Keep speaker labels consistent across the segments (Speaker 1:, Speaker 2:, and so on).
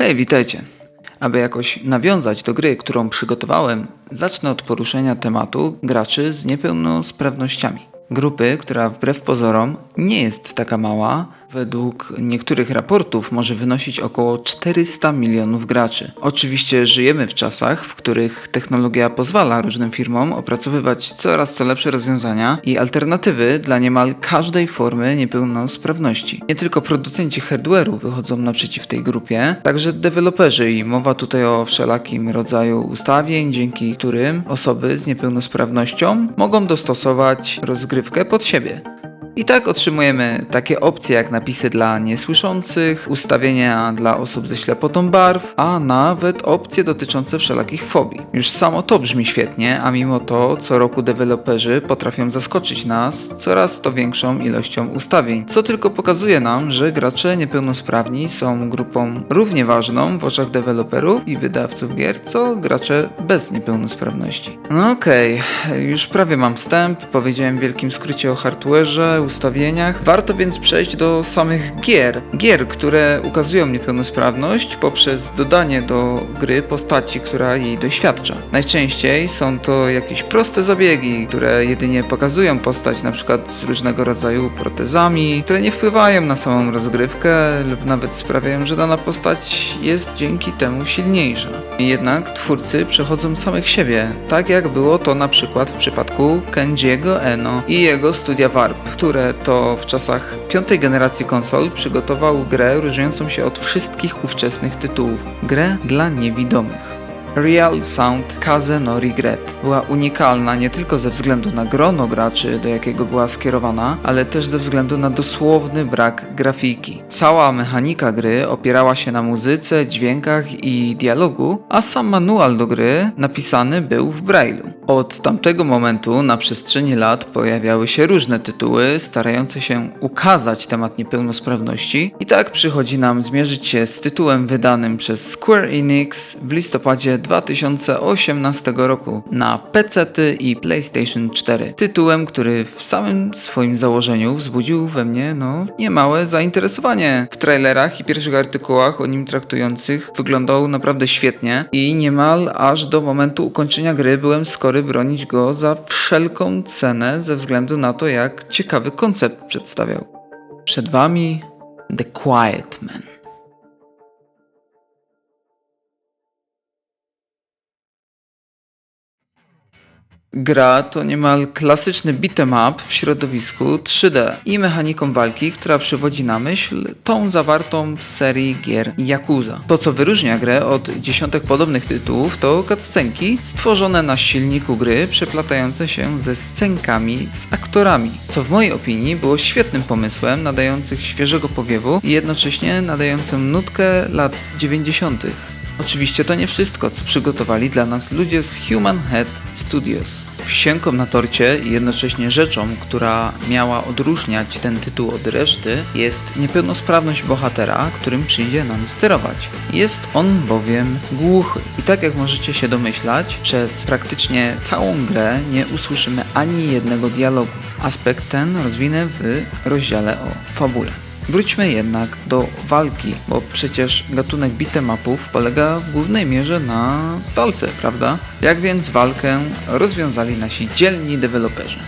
Speaker 1: Hej, witajcie! Aby jakoś nawiązać do gry, którą przygotowałem, zacznę od poruszenia tematu graczy z niepełnosprawnościami. Grupy, która wbrew pozorom nie jest taka mała, według niektórych raportów może wynosić około 400 milionów graczy. Oczywiście żyjemy w czasach, w których technologia pozwala różnym firmom opracowywać coraz to lepsze rozwiązania i alternatywy dla niemal każdej formy niepełnosprawności. Nie tylko producenci hardware'u wychodzą naprzeciw tej grupie, także deweloperzy i mowa tutaj o wszelakim rodzaju ustawień, dzięki którym osoby z niepełnosprawnością mogą dostosować rozgrywkę pod siebie. I tak otrzymujemy takie opcje jak napisy dla niesłyszących, ustawienia dla osób ze ślepotą barw, a nawet opcje dotyczące wszelakich fobii. Już samo to brzmi świetnie, a mimo to co roku deweloperzy potrafią zaskoczyć nas coraz to większą ilością ustawień, co tylko pokazuje nam, że gracze niepełnosprawni są grupą równie ważną w oczach deweloperów i wydawców gier, co gracze bez niepełnosprawności. No okej, już prawie mam wstęp, powiedziałem w wielkim skrócie o hardware'ze, ustawieniach. Warto więc przejść do samych gier. Gier, które ukazują niepełnosprawność poprzez dodanie do gry postaci, która jej doświadcza. Najczęściej są to jakieś proste zabiegi, które jedynie pokazują postać na przykład z różnego rodzaju protezami, które nie wpływają na samą rozgrywkę lub nawet sprawiają, że dana postać jest dzięki temu silniejsza. Jednak twórcy przechodzą samych siebie, tak jak było to na przykład w przypadku Kenjiego Eno i jego studia Warp, które to w czasach piątej generacji konsol przygotował grę różniącą się od wszystkich ówczesnych tytułów. Grę dla niewidomych. Real Sound Kaze no Regret była unikalna nie tylko ze względu na grono graczy, do jakiego była skierowana, ale też ze względu na dosłowny brak grafiki. Cała mechanika gry opierała się na muzyce, dźwiękach i dialogu, a sam manual do gry napisany był w Braille'u. Od tamtego momentu na przestrzeni lat pojawiały się różne tytuły starające się ukazać temat niepełnosprawności i tak przychodzi nam zmierzyć się z tytułem wydanym przez Square Enix w listopadzie 2018 roku na PC-ty i PlayStation 4. Tytułem, który w samym swoim założeniu wzbudził we mnie niemałe zainteresowanie. W trailerach i pierwszych artykułach o nim traktujących wyglądał naprawdę świetnie i niemal aż do momentu ukończenia gry byłem skory bronić go za wszelką cenę ze względu na to, jak ciekawy koncept przedstawiał. Przed wami The Quiet Man. Gra to niemal klasyczny beat'em up w środowisku 3D i mechaniką walki, która przywodzi na myśl tą zawartą w serii gier Yakuza. To, co wyróżnia grę od dziesiątek podobnych tytułów, to cutscenki stworzone na silniku gry, przeplatające się ze scenkami z aktorami, co w mojej opinii było świetnym pomysłem nadających świeżego powiewu i jednocześnie nadającym nutkę lat 90. Oczywiście to nie wszystko, co przygotowali dla nas ludzie z Human Head Studios. Wisienką na torcie i jednocześnie rzeczą, która miała odróżniać ten tytuł od reszty, jest niepełnosprawność bohatera, którym przyjdzie nam sterować. Jest on bowiem głuchy i tak jak możecie się domyślać, przez praktycznie całą grę nie usłyszymy ani jednego dialogu. Aspekt ten rozwinę w rozdziale o fabule. Wróćmy jednak do walki, bo przecież gatunek beat'em upów polega w głównej mierze na walce, prawda? Jak więc walkę rozwiązali nasi dzielni deweloperzy?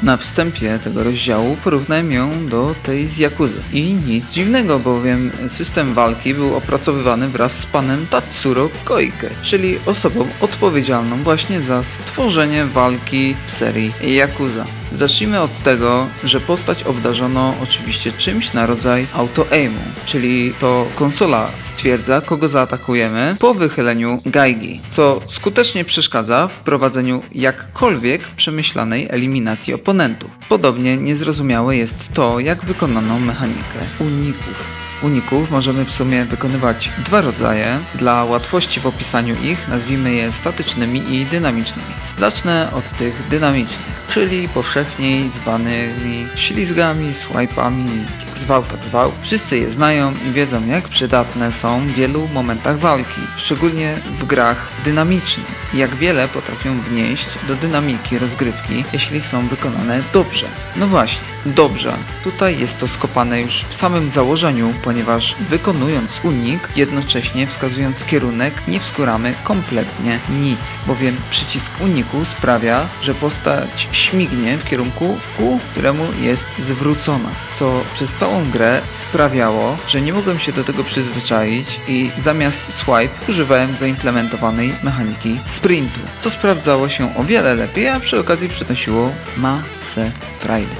Speaker 1: Na wstępie tego rozdziału porównałem ją do tej z Yakuzy. I nic dziwnego, bowiem system walki był opracowywany wraz z panem Tatsuro Koike, czyli osobą odpowiedzialną właśnie za stworzenie walki w serii Yakuza. Zacznijmy od tego, że postać obdarzono oczywiście czymś na rodzaj auto-aimu, czyli to konsola stwierdza, kogo zaatakujemy po wychyleniu gajgi, co skutecznie przeszkadza w prowadzeniu jakkolwiek przemyślanej eliminacji oponentów. Podobnie niezrozumiałe jest to, jak wykonano mechanikę uników. Uników możemy w sumie wykonywać dwa rodzaje. Dla łatwości w opisaniu ich nazwijmy je statycznymi i dynamicznymi. Zacznę od tych dynamicznych. czyli powszechniej zwanymi ślizgami, swipe'ami, jak zwał. Wszyscy je znają i wiedzą, jak przydatne są w wielu momentach walki, szczególnie w grach dynamicznych. Jak wiele potrafią wnieść do dynamiki rozgrywki, jeśli są wykonane dobrze. No właśnie, dobrze. Tutaj jest to skopane już w samym założeniu, ponieważ wykonując unik, jednocześnie wskazując kierunek, nie wskuramy kompletnie nic, bowiem przycisk uniku sprawia, że postać śmignie w kierunku, ku któremu jest zwrócona, co przez całą grę sprawiało, że nie mogłem się do tego przyzwyczaić i zamiast swipe używałem zaimplementowanej mechaniki sprintu, co sprawdzało się o wiele lepiej, a przy okazji przynosiło masę frajdy.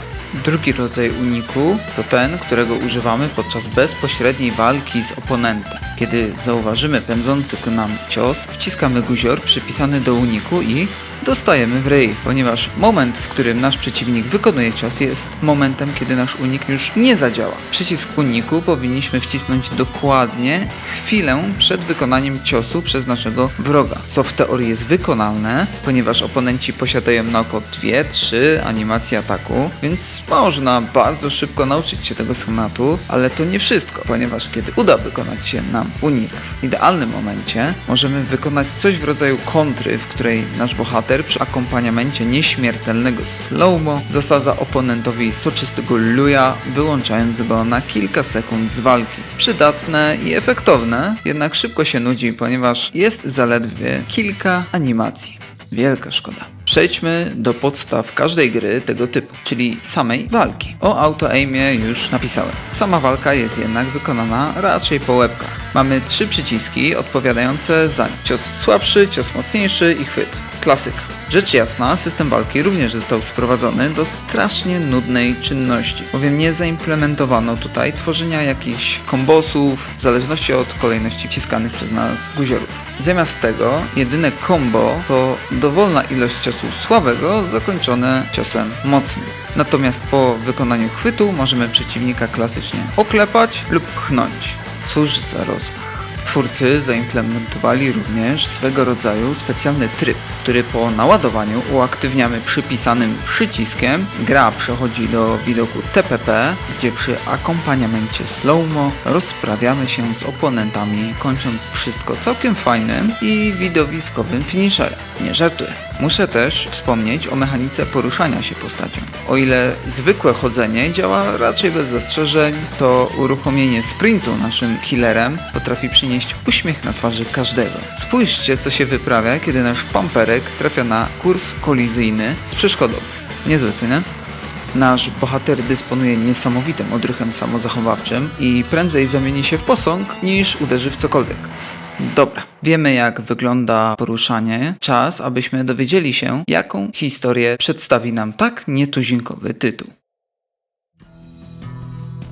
Speaker 1: Drugi rodzaj uniku to ten, którego używamy podczas bezpośredniej walki z oponentem. Kiedy zauważymy pędzący ku nam cios, wciskamy guzior przypisany do uniku i dostajemy w ryj, ponieważ moment, w którym nasz przeciwnik wykonuje cios, jest momentem, kiedy nasz unik już nie zadziała. Przycisk uniku powinniśmy wcisnąć dokładnie chwilę przed wykonaniem ciosu przez naszego wroga, co w teorii jest wykonalne, ponieważ oponenci posiadają na oko 2-3 animacje ataku, więc można bardzo szybko nauczyć się tego schematu, ale to nie wszystko, ponieważ kiedy uda wykonać się nam unik w idealnym momencie, możemy wykonać coś w rodzaju kontry, w której nasz bohater przy akompaniamencie nieśmiertelnego slow-mo zasadza oponentowi soczystego luja, wyłączając go na kilka sekund z walki. Przydatne i efektowne, jednak szybko się nudzi, ponieważ jest zaledwie kilka animacji. Wielka szkoda. Przejdźmy do podstaw każdej gry tego typu, czyli samej walki. O auto-aimie już napisałem. Sama walka jest jednak wykonana raczej po łebkach. Mamy 3 przyciski odpowiadające za nie. Cios słabszy, cios mocniejszy i chwyt. Klasyka. Rzecz jasna, system walki również został sprowadzony do strasznie nudnej czynności, bowiem nie zaimplementowano tutaj tworzenia jakichś kombosów w zależności od kolejności wciskanych przez nas guziorów. Zamiast tego jedyne combo to dowolna ilość ciosu słabego zakończone ciosem mocnym. Natomiast po wykonaniu chwytu możemy przeciwnika klasycznie oklepać lub pchnąć. Cóż za rozmach. Twórcy zaimplementowali również swego rodzaju specjalny tryb, który po naładowaniu uaktywniamy przypisanym przyciskiem. Gra przechodzi do widoku TPP, gdzie przy akompaniamencie slow-mo rozprawiamy się z oponentami, kończąc wszystko całkiem fajnym i widowiskowym finisherem. Nie żartuję. Muszę też wspomnieć o mechanice poruszania się postacią. O ile zwykłe chodzenie działa raczej bez zastrzeżeń, to uruchomienie sprintu naszym killerem potrafi przynieść uśmiech na twarzy każdego. Spójrzcie, co się wyprawia, kiedy nasz pamperek trafia na kurs kolizyjny z przeszkodą. Niezłe, co nie? Nasz bohater dysponuje niesamowitym odruchem samozachowawczym i prędzej zamieni się w posąg, niż uderzy w cokolwiek. Dobra, wiemy jak wygląda poruszanie. Czas, abyśmy dowiedzieli się, jaką historię przedstawi nam tak nietuzinkowy tytuł.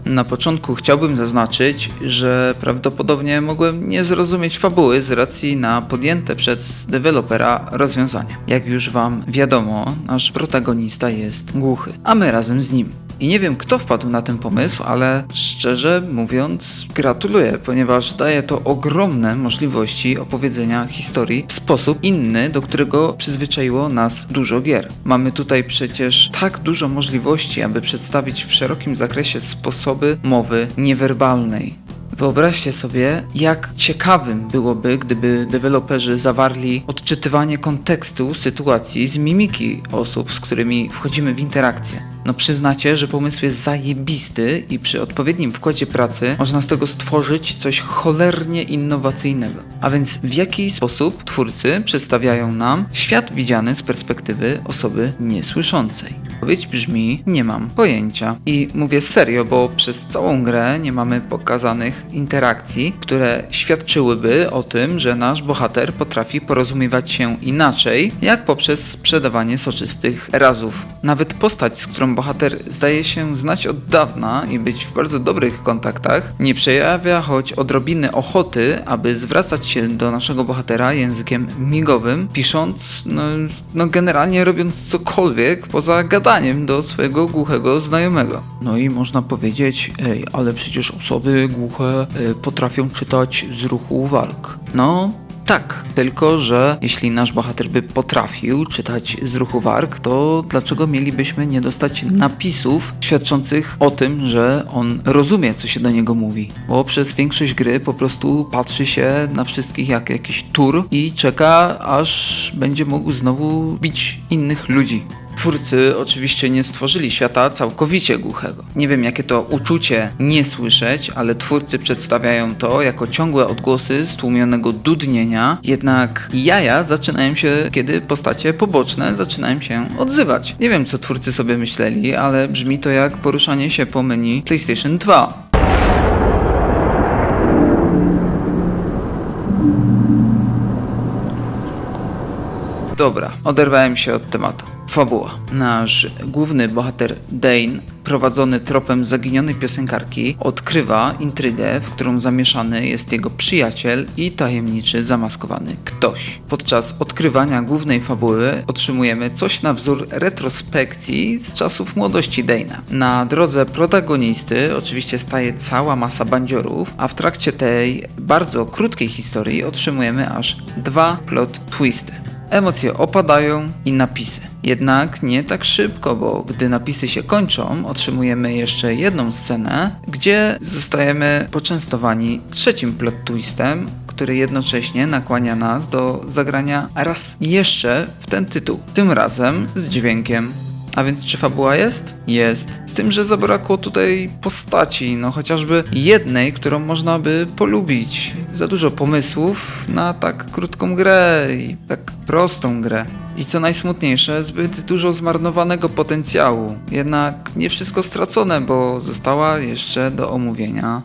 Speaker 1: Na początku chciałbym zaznaczyć, że prawdopodobnie mogłem nie zrozumieć fabuły z racji na podjęte przez dewelopera rozwiązania. Jak już wam wiadomo, nasz protagonista jest głuchy, a my razem z nim. I nie wiem, kto wpadł na ten pomysł, ale szczerze mówiąc gratuluję, ponieważ daje to ogromne możliwości opowiedzenia historii w sposób inny, do którego przyzwyczaiło nas dużo gier. Mamy tutaj przecież tak dużo możliwości, aby przedstawić w szerokim zakresie sposoby mowy niewerbalnej. Wyobraźcie sobie, jak ciekawym byłoby, gdyby deweloperzy zawarli odczytywanie kontekstu sytuacji z mimiki osób, z którymi wchodzimy w interakcję. No przyznacie, że pomysł jest zajebisty i przy odpowiednim wkładzie pracy można z tego stworzyć coś cholernie innowacyjnego. A więc w jaki sposób twórcy przedstawiają nam świat widziany z perspektywy osoby niesłyszącej? Odpowiedź brzmi: nie mam pojęcia. I mówię serio, bo przez całą grę nie mamy pokazanych interakcji, które świadczyłyby o tym, że nasz bohater potrafi porozumiewać się inaczej, jak poprzez sprzedawanie soczystych razów. Nawet postać, z którą bohater zdaje się znać od dawna i być w bardzo dobrych kontaktach, nie przejawia choć odrobiny ochoty, aby zwracać się do naszego bohatera językiem migowym, pisząc, generalnie robiąc cokolwiek poza gadaniem do swojego głuchego znajomego. No i można powiedzieć, ale przecież osoby głuche potrafią czytać z ruchu walk. No, Tak, tylko że jeśli nasz bohater by potrafił czytać z ruchu warg, to dlaczego mielibyśmy nie dostać napisów świadczących o tym, że on rozumie, co się do niego mówi? Bo przez większość gry po prostu patrzy się na wszystkich jak jakiś tur i czeka, aż będzie mógł znowu bić innych ludzi. Twórcy oczywiście nie stworzyli świata całkowicie głuchego. Nie wiem, jakie to uczucie nie słyszeć, ale twórcy przedstawiają to jako ciągłe odgłosy stłumionego dudnienia, jednak jaja zaczynają się, kiedy postacie poboczne zaczynają się odzywać. Nie wiem, co twórcy sobie myśleli, ale brzmi to jak poruszanie się po menu PlayStation 2. Dobra, oderwałem się od tematu. Fabuła. Nasz główny bohater Dane, prowadzony tropem zaginionej piosenkarki, odkrywa intrygę, w którą zamieszany jest jego przyjaciel i tajemniczy, zamaskowany ktoś. Podczas odkrywania głównej fabuły otrzymujemy coś na wzór retrospekcji z czasów młodości Dane'a. Na drodze protagonisty oczywiście staje cała masa bandziorów, a w trakcie tej bardzo krótkiej historii otrzymujemy aż 2 plot twisty. Emocje opadają i napisy. Jednak nie tak szybko, bo gdy napisy się kończą, otrzymujemy jeszcze jedną scenę, gdzie zostajemy poczęstowani trzecim plot twistem, który jednocześnie nakłania nas do zagrania raz jeszcze w ten tytuł. Tym razem z dźwiękiem. A więc czy fabuła jest? Jest. Z tym, że zabrakło tutaj postaci, chociażby jednej, którą można by polubić. Za dużo pomysłów na tak krótką grę i tak prostą grę. I co najsmutniejsze, zbyt dużo zmarnowanego potencjału. Jednak nie wszystko stracone, bo została jeszcze do omówienia.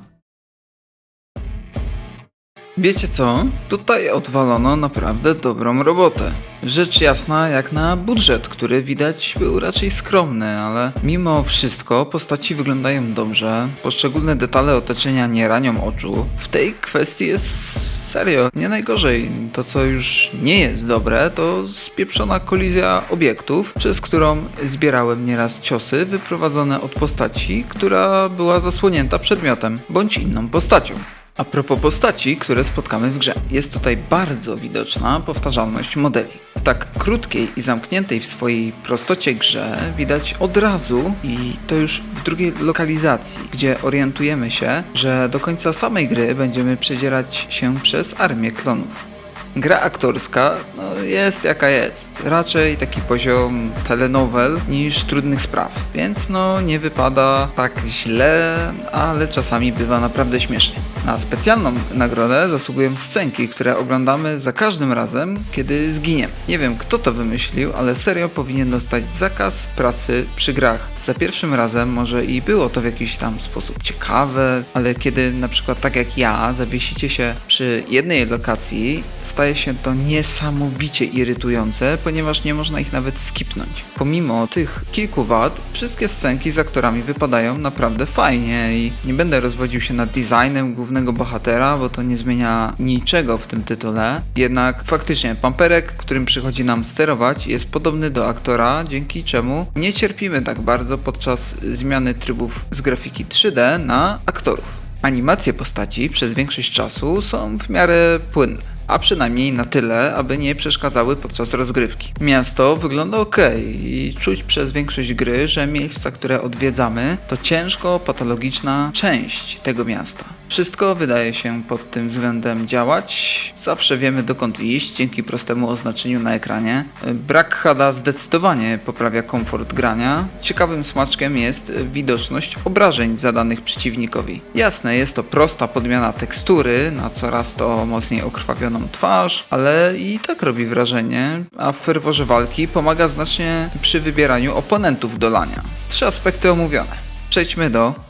Speaker 1: Wiecie co? Tutaj odwalono naprawdę dobrą robotę. Rzecz jasna jak na budżet, który widać był raczej skromny, ale mimo wszystko postaci wyglądają dobrze, poszczególne detale otoczenia nie ranią oczu. W tej kwestii jest serio nie najgorzej. To co już nie jest dobre, to spieprzona kolizja obiektów, przez którą zbierałem nieraz ciosy wyprowadzone od postaci, która była zasłonięta przedmiotem bądź inną postacią. A propos postaci, które spotkamy w grze, jest tutaj bardzo widoczna powtarzalność modeli. W tak krótkiej i zamkniętej w swojej prostocie grze widać od razu, i to już w drugiej lokalizacji, gdzie orientujemy się, że do końca samej gry będziemy przedzierać się przez armię klonów. Gra aktorska jest jaka jest, raczej taki poziom telenowel niż trudnych spraw, więc nie wypada tak źle, ale czasami bywa naprawdę śmiesznie. Na specjalną nagrodę zasługują scenki, które oglądamy za każdym razem, kiedy zginiemy. Nie wiem, kto to wymyślił, ale serio powinien dostać zakaz pracy przy grach. Za pierwszym razem może i było to w jakiś tam sposób ciekawe, ale kiedy na przykład tak jak ja zawiesicie się przy jednej lokacji, staje się to niesamowicie irytujące, ponieważ nie można ich nawet skipnąć. Pomimo tych kilku wad, wszystkie scenki z aktorami wypadają naprawdę fajnie i nie będę rozwodził się nad designem głównego bohatera, bo to nie zmienia niczego w tym tytule. Jednak faktycznie pamperek, którym przychodzi nam sterować, jest podobny do aktora, dzięki czemu nie cierpimy tak bardzo podczas zmiany trybów z grafiki 3D na aktorów. Animacje postaci przez większość czasu są w miarę płynne, a przynajmniej na tyle, aby nie przeszkadzały podczas rozgrywki. Miasto wygląda ok i czuć przez większość gry, że miejsca, które odwiedzamy, to ciężko patologiczna część tego miasta. Wszystko wydaje się pod tym względem działać, zawsze wiemy dokąd iść dzięki prostemu oznaczeniu na ekranie. Brak HUD zdecydowanie poprawia komfort grania. Ciekawym smaczkiem jest widoczność obrażeń zadanych przeciwnikowi. Jasne, jest to prosta podmiana tekstury na coraz to mocniej okrwawioną twarz, ale i tak robi wrażenie, a w ferworze walki pomaga znacznie przy wybieraniu oponentów do lania. 3 aspekty omówione. Przejdźmy do...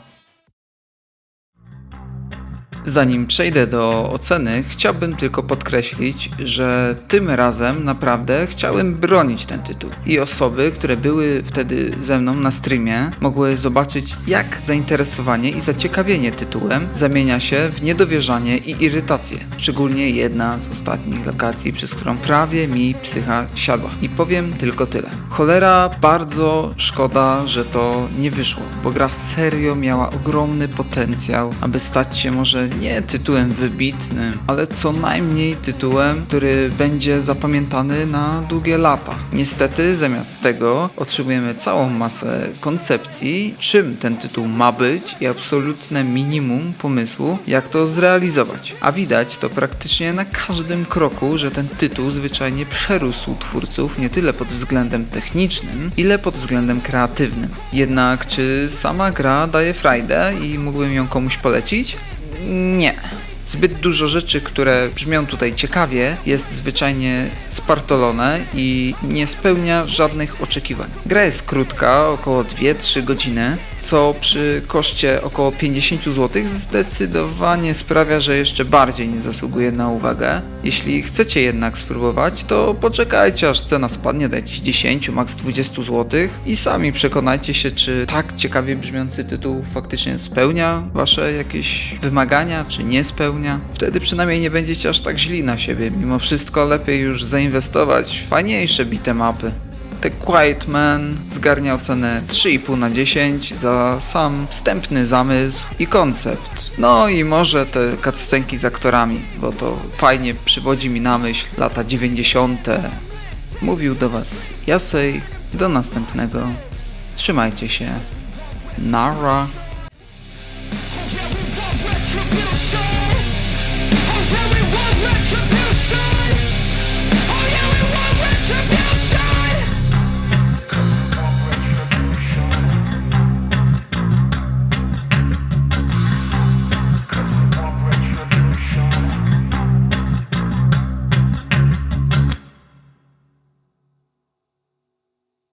Speaker 1: Zanim przejdę do oceny, chciałbym tylko podkreślić, że tym razem naprawdę chciałem bronić ten tytuł. I osoby, które były wtedy ze mną na streamie, mogły zobaczyć, jak zainteresowanie i zaciekawienie tytułem zamienia się w niedowierzanie i irytację. Szczególnie jedna z ostatnich lokacji, przez którą prawie mi psycha siadła. I powiem tylko tyle. Cholera, bardzo szkoda, że to nie wyszło, bo gra serio miała ogromny potencjał, aby stać się może nie tytułem wybitnym, ale co najmniej tytułem, który będzie zapamiętany na długie lata. Niestety zamiast tego otrzymujemy całą masę koncepcji, czym ten tytuł ma być i absolutne minimum pomysłu, jak to zrealizować. A widać to praktycznie na każdym kroku, że ten tytuł zwyczajnie przerósł twórców nie tyle pod względem technicznym, ile pod względem kreatywnym. Jednak czy sama gra daje frajdę i mógłbym ją komuś polecić? Nie. Zbyt dużo rzeczy, które brzmią tutaj ciekawie, jest zwyczajnie spartolone i nie spełnia żadnych oczekiwań. Gra jest krótka, około 2-3 godziny, co przy koszcie około 50 zł zdecydowanie sprawia, że jeszcze bardziej nie zasługuje na uwagę. Jeśli chcecie jednak spróbować, to poczekajcie, aż cena spadnie do jakichś 10, max 20 zł i sami przekonajcie się, czy tak ciekawie brzmiący tytuł faktycznie spełnia wasze jakieś wymagania, czy nie spełnia. Wtedy przynajmniej nie będziecie aż tak źli na siebie. Mimo wszystko lepiej już zainwestować w fajniejsze beat'em-upy. The Quiet Man zgarnia ocenę 3,5 na 10 za sam wstępny zamysł i koncept. No i może te cutscenki z aktorami, bo to fajnie przywodzi mi na myśl lata 90. Mówił do was Jasej. Do następnego. Trzymajcie się. Nara.
Speaker 2: Yeah, we want retribution.